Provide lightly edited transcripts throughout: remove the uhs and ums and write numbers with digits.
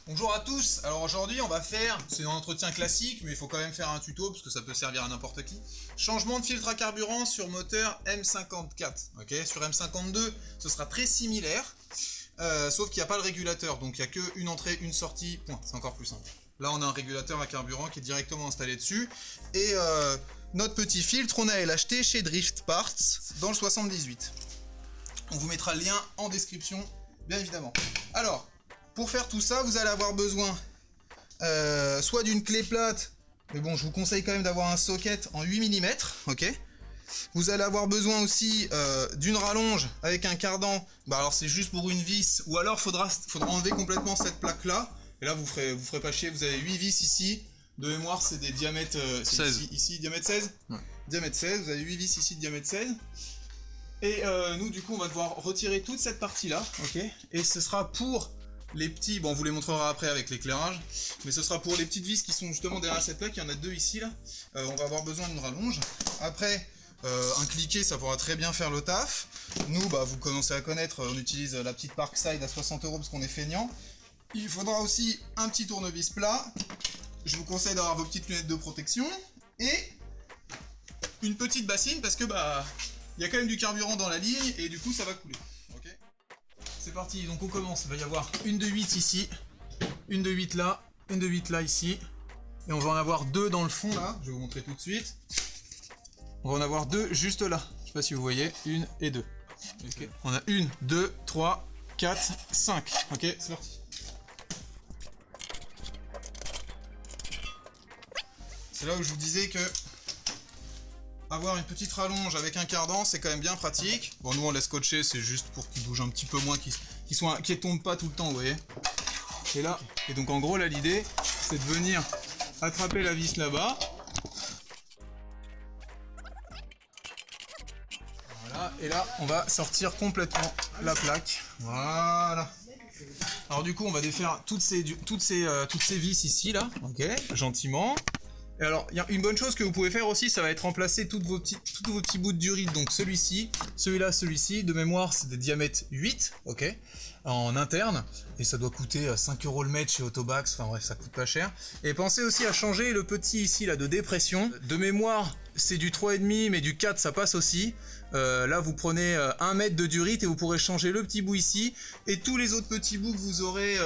Bonjour à tous, alors aujourd'hui on va faire, c'est un entretien classique mais il faut quand même faire un tuto parce que ça peut servir à n'importe qui. Changement de filtre à carburant sur moteur M54, ok. Sur M52 ce sera très similaire, sauf qu'il n'y a pas le régulateur, donc il n'y a qu'une entrée, une sortie, point, c'est encore plus simple. Là on a un régulateur à carburant qui est directement installé dessus, et notre petit filtre on allait l'acheter chez Drift Parts dans le 78. On vous mettra le lien en description, bien évidemment. Alors, pour faire tout ça, vous allez avoir besoin soit d'une clé plate, mais bon, je vous conseille quand même d'avoir un socket en 8 mm, ok. Vous allez avoir besoin aussi d'une rallonge avec un cardan, bah alors c'est juste pour une vis, ou alors faudra enlever complètement cette plaque-là, et là vous ferez pas chier, vous avez 8 vis ici, de mémoire c'est des diamètres... 16. Ici, diamètre 16 ouais. Diamètre 16, vous avez 8 vis ici de diamètre 16. Et nous du coup on va devoir retirer toute cette partie-là, ok. Et ce sera pour... les petits, bon on vous les montrera après avec l'éclairage, mais ce sera pour les petites vis qui sont justement derrière cette plaque, il y en a deux ici là, on va avoir besoin d'une rallonge. Après, un cliquet ça pourra très bien faire le taf. Nous, bah vous commencez à connaître, on utilise la petite Parkside à 60 € parce qu'on est feignant. Il faudra aussi un petit tournevis plat, je vous conseille d'avoir vos petites lunettes de protection, et une petite bassine parce que bah il y a quand même du carburant dans la ligne et du coup ça va couler, ok. C'est parti, donc on commence, il va y avoir une de 8 ici, une de 8 là, une de 8 là ici, et on va en avoir deux dans le fond là, je vais vous montrer tout de suite. On va en avoir deux juste là, je sais pas si vous voyez, une et deux. Okay. On a une, deux, 3, 4, 5, ok, c'est parti. C'est là où je vous disais que avoir une petite rallonge avec un cardan, c'est quand même bien pratique. Bon, nous on laisse scotcher, c'est juste pour qu'il bouge un petit peu moins, qu'il tombe pas tout le temps, vous voyez. Et là, et donc en gros là l'idée, c'est de venir attraper la vis là-bas. Voilà, et là on va sortir complètement la plaque. Voilà. Alors du coup on va défaire toutes ces vis ici là, ok, gentiment. Et alors, il y a une bonne chose que vous pouvez faire aussi, ça va être remplacer tous vos petits bouts de durite. Donc celui-ci, celui-là, celui-ci, de mémoire, c'est des diamètres 8, ok, en interne. Et ça doit coûter 5 € le mètre chez Autobax, enfin bref, ça coûte pas cher. Et pensez aussi à changer le petit ici, là, de dépression. De mémoire, c'est du 3,5, mais du 4, ça passe aussi. Là, vous prenez 1 mètre de durite et vous pourrez changer le petit bout ici. Et tous les autres petits bouts que vous aurez,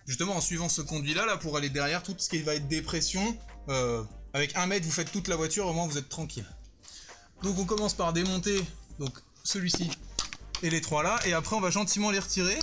justement, en suivant ce conduit-là, là, pour aller derrière, tout ce qui va être dépression. Avec 1 mètre, vous faites toute la voiture, au moins vous êtes tranquille. Donc on commence par démonter donc celui-ci et les trois là, et après on va gentiment les retirer.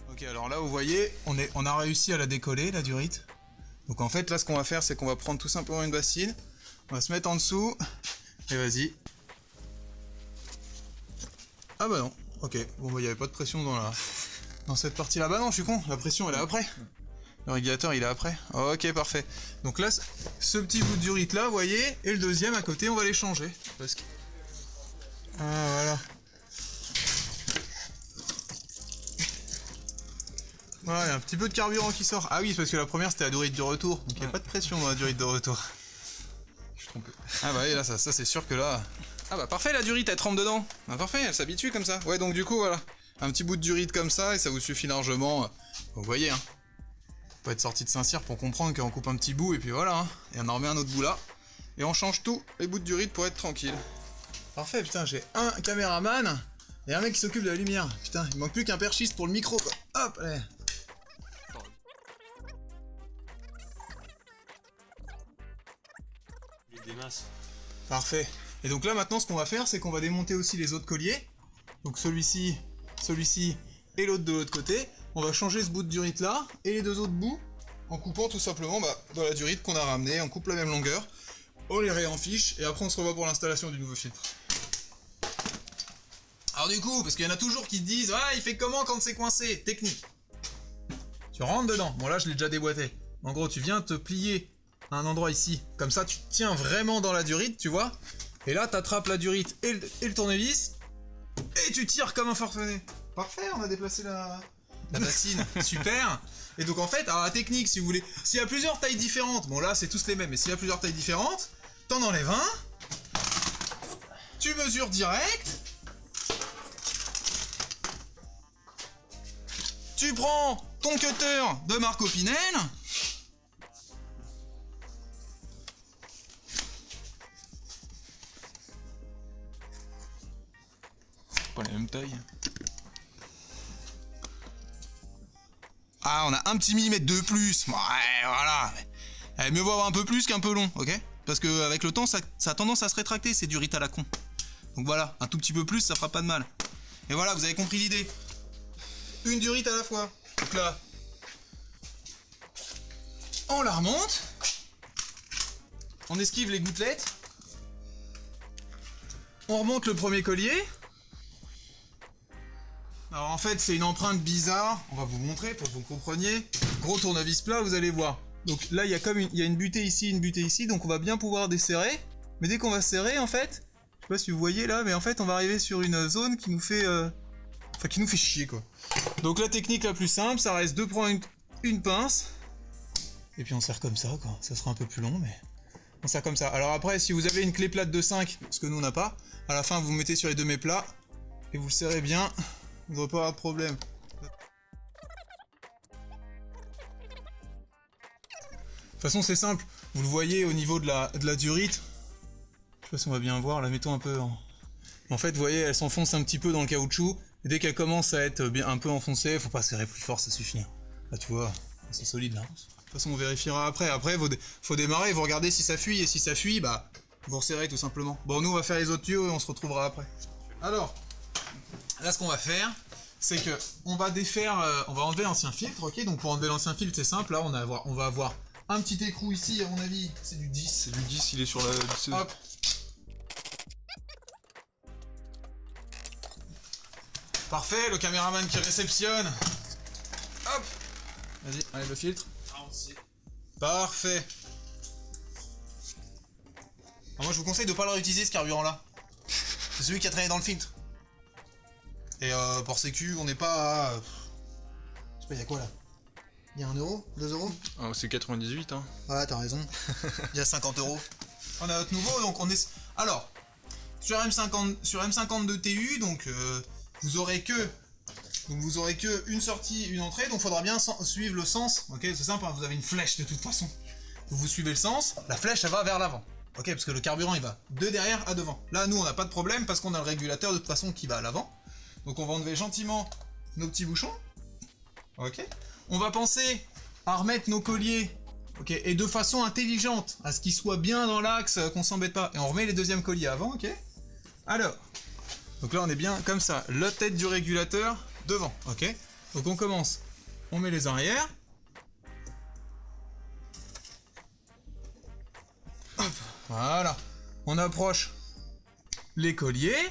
Ok, alors là vous voyez, on a réussi à la décoller, la durite. Donc en fait là ce qu'on va faire, c'est qu'on va prendre tout simplement une bassine, on va se mettre en dessous, et vas-y. Ah bah non, ok, bon bah il n'y avait pas de pression dans cette partie là, bah non je suis con, la pression elle est après. Le régulateur il est après, ok parfait. Donc là, ce petit bout de durite là, vous voyez, et le deuxième à côté on va les changer. Parce que... ah voilà. Voilà, il y a un petit peu de carburant qui sort. Ah oui, parce que la première c'était la durite de retour, donc il n'y a pas de pression dans la durite de retour. Je suis trompé. Ah bah oui, là ça c'est sûr que là... ah bah parfait, la durite elle trempe dedans. Ah parfait, elle s'habitue comme ça. Ouais, donc du coup voilà, un petit bout de durite comme ça et ça vous suffit largement. Vous voyez, hein. Faut être sorti de Saint-Cyr pour comprendre qu'on coupe un petit bout et puis voilà, hein. Et on en remet un autre bout là. Et on change tous les bouts de durite pour être tranquille. Parfait, putain, j'ai un caméraman et un mec qui s'occupe de la lumière. Putain, il manque plus qu'un perchiste pour le micro quoi. Hop, allez. Des masses. Parfait. Et donc là maintenant ce qu'on va faire c'est qu'on va démonter aussi les autres colliers. Donc celui-ci, celui-ci et l'autre de l'autre côté. On va changer ce bout de durite là et les deux autres bouts en coupant tout simplement dans la durite qu'on a ramenée. On coupe la même longueur, on les réenfiche et après on se revoit pour l'installation du nouveau filtre. Alors du coup, parce qu'il y en a toujours qui se disent « ah il fait comment quand c'est coincé ?» Technique. Tu rentres dedans. Bon là je l'ai déjà déboîté. En gros tu viens te plier à un endroit ici. Comme ça tu tiens vraiment dans la durite, tu vois. Et là, t'attrapes la durite et le tournevis, et tu tires comme un forcené. Parfait, on a déplacé la bassine. Super. Et donc en fait, alors la technique, si vous voulez, s'il y a plusieurs tailles différentes, bon là c'est tous les mêmes, mais s'il y a plusieurs tailles différentes, t'en enlèves un, mesures directes. Tu prends ton cutter de marque Opinel. Pas la même taille. Ah, on a un petit millimètre de plus. Ouais, voilà. Mieux vaut avoir un peu plus qu'un peu long, ok? Parce que avec le temps, ça a tendance à se rétracter, c'est du riz à la con. Donc voilà, un tout petit peu plus, ça fera pas de mal. Et voilà, vous avez compris l'idée. Une durite à la fois. Donc là, on la remonte. On esquive les gouttelettes. On remonte le premier collier. Alors en fait, c'est une empreinte bizarre. On va vous montrer pour que vous compreniez. Gros tournevis plat, vous allez voir. Donc là, il y a une butée ici, donc on va bien pouvoir desserrer. Mais dès qu'on va serrer, en fait, je sais pas si vous voyez là, mais en fait, on va arriver sur une zone qui nous fait... Enfin, qui nous fait chier, quoi. Donc la technique la plus simple, ça reste de prendre une pince. Et puis on serre comme ça, quoi. Ça sera un peu plus long, mais... On serre comme ça. Alors après, si vous avez une clé plate de 5, ce que nous on n'a pas, à la fin, vous mettez sur les deux mets plats, et vous le serrez bien. Vous n'aurez pas avoir de problème. De toute façon, c'est simple. Vous le voyez au niveau de la durite. Je sais pas si on va bien voir. La mettons un peu en fait, vous voyez, elle s'enfonce un petit peu dans le caoutchouc. Et dès qu'elle commence à être bien un peu enfoncée, faut pas serrer plus fort, ça suffit. Là, tu vois, c'est solide là. De toute façon, on vérifiera après. Après, faut démarrer, vous regardez si ça fuit. Et si ça fuit, bah, vous resserrez tout simplement. Bon, nous, on va faire les autres tuyaux et on se retrouvera après. Alors, là, ce qu'on va faire, c'est que on va défaire, on va enlever l'ancien filtre, ok? Donc pour enlever l'ancien filtre, c'est simple. Là, on va avoir un petit écrou ici, à mon avis, c'est du 10. C'est du 10, il est sur la... Hop. Parfait, le caméraman qui réceptionne. Hop. Vas-y, enlève le filtre. Parfait. Alors moi, je vous conseille de ne pas le réutiliser, ce carburant-là. C'est celui qui a traîné dans le filtre. Et pour sécu, on n'est pas à... Je sais pas, il y a quoi là? Il y a 1 euro? 2 euros? Ah, c'est 98, hein. Ouais, t'as raison. Il y a 50 euros. On a notre nouveau, donc on est... Alors, sur M50 de TU, donc vous aurez que une sortie, une entrée, donc il faudra bien suivre le sens. Ok, c'est simple, hein, vous avez une flèche de toute façon. Donc vous suivez le sens, la flèche elle va vers l'avant. Ok, parce que le carburant il va de derrière à devant. Là, nous on n'a pas de problème parce qu'on a le régulateur de toute façon qui va à l'avant. Donc on va enlever gentiment nos petits bouchons. Ok. On va penser à remettre nos colliers, ok, et de façon intelligente, à ce qu'ils soient bien dans l'axe, qu'on s'embête pas. Et on remet les deuxièmes colliers avant, ok. Alors, donc là on est bien comme ça, la tête du régulateur devant, ok. Donc on commence, on met les arrières. Hop, voilà. On approche les colliers.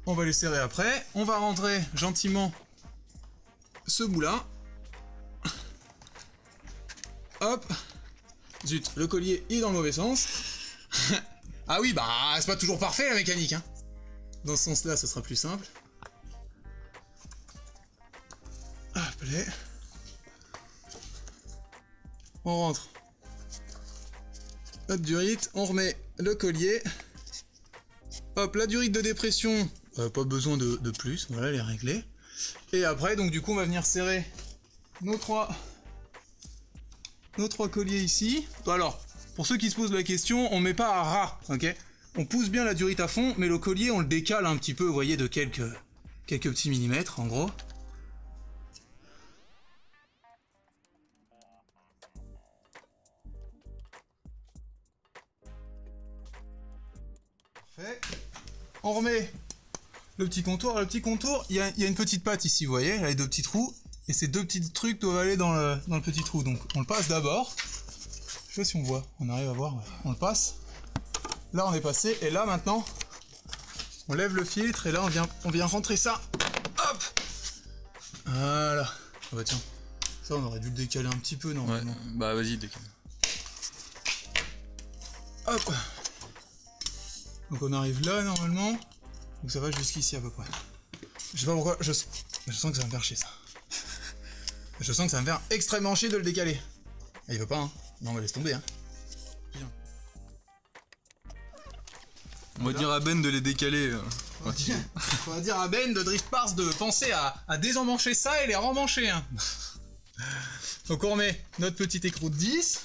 On va les serrer après. On va rentrer gentiment ce bout-là. Hop. Zut, le collier est dans le mauvais sens. Ah oui, bah, c'est pas toujours parfait la mécanique, hein. Dans ce sens-là, ce sera plus simple. Hop là. On rentre. Hop, durite. On remet le collier. Hop, la durite de dépression. Pas besoin de plus. Voilà, elle est réglée. Et après, donc du coup, on va venir serrer nos trois colliers ici. Alors, pour ceux qui se posent la question, on met pas à ras, ok? On pousse bien la durite à fond, mais le collier, on le décale un petit peu, vous voyez, de quelques petits millimètres, en gros. Parfait. On remet le petit contour. Le petit contour, il y a une petite patte ici, vous voyez, là, les deux petits trous. Et ces deux petits trucs doivent aller dans le petit trou. Donc on le passe d'abord. Je sais pas si on voit, on arrive à voir. Ouais. On le passe. Là on est passé. Et là maintenant, on lève le filtre. Et là on vient rentrer ça. Hop. Voilà. Ah bah tiens. Ça on aurait dû le décaler un petit peu, non? Ouais, bah vas-y, décale. Hop. Donc on arrive là normalement. Donc ça va jusqu'ici à peu près. Je sais pas pourquoi, je sens que ça va me faire chier ça. Je sens que ça va me faire extrêmement chier de le décaler. Et il veut pas, hein. Non, on va laisser tomber, hein. Bien. On va dire à Ben de les décaler. On va dire à Ben de Drift Parts de penser à désemmancher ça et les remmancher. Hein. Donc on remet notre petit écrou de 10.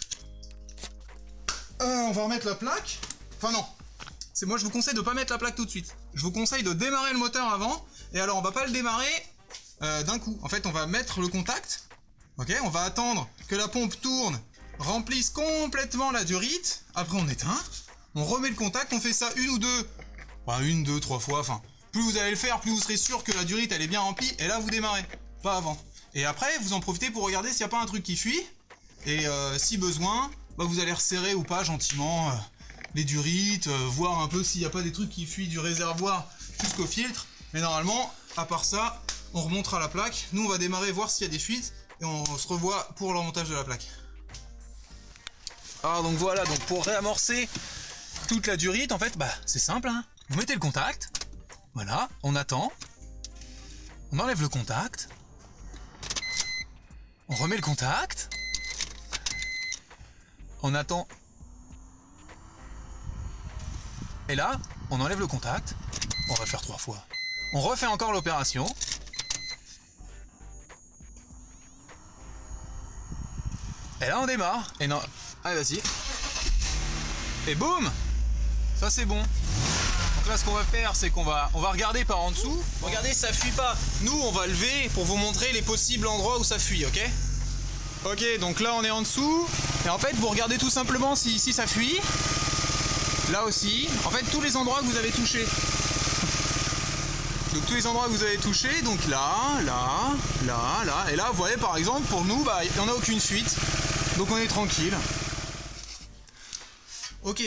On va remettre la plaque. Enfin non. C'est moi je vous conseille de pas mettre la plaque tout de suite. Je vous conseille de démarrer le moteur avant. Et alors on va pas le démarrer d'un coup. En fait on va mettre le contact. Ok, on va attendre que la pompe tourne, remplisse complètement la durite. Après on éteint. On remet le contact. On fait ça une ou deux. Enfin, une, deux, trois fois. Enfin, plus vous allez le faire, plus vous serez sûr que la durite elle est bien remplie. Et là vous démarrez. Pas avant. Et après vous en profitez pour regarder s'il n'y a pas un truc qui fuit. Et si besoin, bah, vous allez resserrer ou pas gentiment les durites, voir un peu s'il n'y a pas des trucs qui fuient du réservoir jusqu'au filtre. Mais normalement, à part ça, on remontera la plaque. Nous, on va démarrer, voir s'il y a des fuites. Et on se revoit pour le remontage de la plaque. Alors donc voilà, donc pour réamorcer toute la durite, en fait, bah c'est simple. Hein. Vous mettez le contact. Voilà, on attend. On enlève le contact. On remet le contact. On attend. Et là, on enlève le contact. On va faire 3 fois. On refait encore l'opération. Et là, on démarre. Et non. Allez, vas-y. Et boum! Ça, c'est bon. Donc là, ce qu'on va faire, c'est qu'on va regarder par en dessous. Regardez, ça fuit pas. Nous, on va lever pour vous montrer les possibles endroits où ça fuit, ok? Ok, donc là, on est en dessous. Et en fait, vous regardez tout simplement si ça fuit. Là aussi. En fait, tous les endroits que vous avez touchés. Donc tous les endroits que vous avez touchés, donc là, là, là, là. Et là, vous voyez, par exemple, pour nous, bah, il n'y en a aucune fuite. Donc on est tranquille. Ok.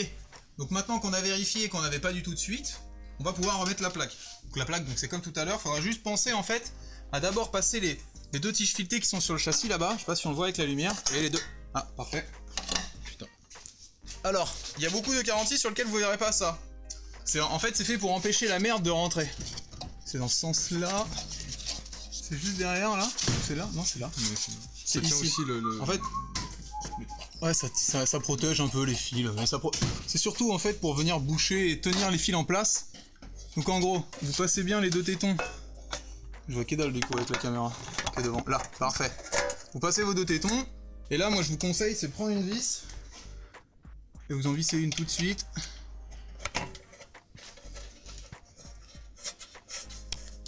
Donc maintenant qu'on a vérifié qu'on n'avait pas du tout de suite, on va pouvoir remettre la plaque. Donc la plaque, donc c'est comme tout à l'heure, il faudra juste penser en fait à d'abord passer les 2 tiges filetées qui sont sur le châssis là-bas. Je sais pas si on le voit avec la lumière. Et les 2. Ah, parfait. Putain. Alors, il y a beaucoup de garanties sur lesquelles vous verrez pas ça. En fait, c'est fait pour empêcher la merde de rentrer. C'est dans ce sens-là. C'est juste derrière là. C'est là? Non, c'est là. C'est ici. Aussi En fait, ouais, ça protège un peu les fils. C'est surtout en fait pour venir boucher et tenir les fils en place. Donc en gros, vous passez bien les 2 tétons. Je vois que dalle du coup avec la caméra qui est devant. Là, parfait. Vous passez vos 2 tétons. Et là, moi je vous conseille, c'est prendre une vis. Et vous en vissez une tout de suite.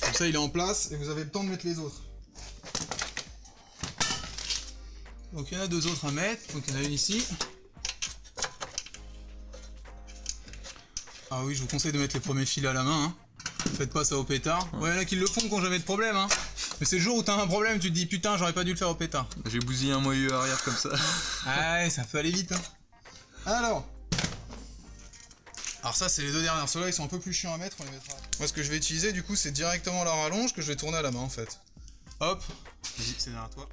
Comme ça, il est en place et vous avez le temps de mettre les autres. Donc il y en a 2 autres à mettre. Donc il y en a une ici. Ah oui, je vous conseille de mettre les premiers fils à la main. Hein. Faites pas ça au pétard. Ouais, il y en a qui le font qui n'ont jamais de problème. Hein. Mais c'est le jour où t'as un problème, tu te dis putain, j'aurais pas dû le faire au pétard. J'ai bousillé un moyeu arrière comme ça. Ouais, ça peut aller vite. Hein. Alors ça, c'est les 2 dernières. Ceux-là, ils sont un peu plus chiants à mettre. On les mettra. Moi, ce que je vais utiliser, du coup, c'est directement la rallonge que je vais tourner à la main en fait. Hop. Vas-y, c'est derrière toi.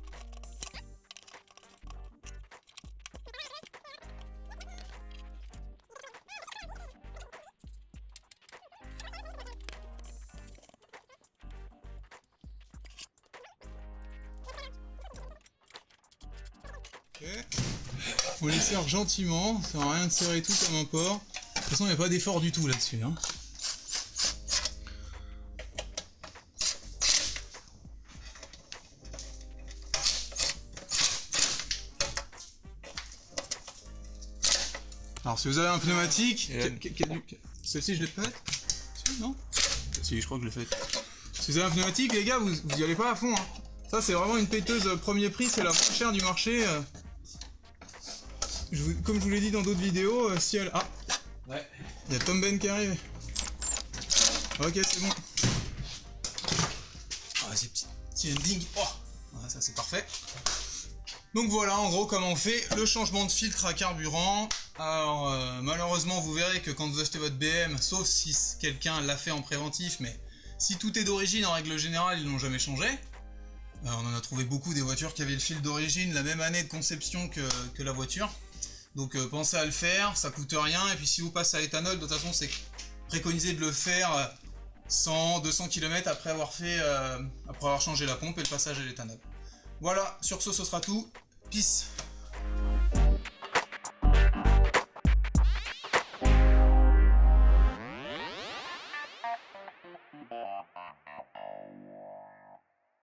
Faut les serrer gentiment, ça sert à rien de serrer tout comme un porc. De toute façon, il n'y a pas d'effort du tout là-dessus. Hein. Alors, si vous avez un pneumatique, celle-ci je l'ai faite? Non? Si, je crois que je l'ai faite. Si vous avez un pneumatique, les gars, vous y allez pas à fond. Hein. Ça, c'est vraiment une péteuse premier prix, c'est la moins chère du marché. Comme je vous l'ai dit dans d'autres vidéos, si elle... Ah, ouais. Il y a Tom Ben qui arrive. Ok, c'est bon. Ah, c'est petit ending. Oh, ah, ça c'est parfait. Donc voilà, en gros, comment on fait le changement de filtre à carburant. Alors, malheureusement, vous verrez que quand vous achetez votre BM, sauf si quelqu'un l'a fait en préventif, mais si tout est d'origine, en règle générale, ils l'ont jamais changé. On en a trouvé beaucoup des voitures qui avaient le fil d'origine la même année de conception que la voiture. Donc pensez à le faire, ça coûte rien, et puis si vous passez à l'éthanol, de toute façon c'est préconisé de le faire 100-200 km après avoir changé la pompe et le passage à l'éthanol. Voilà, sur ce sera tout, peace.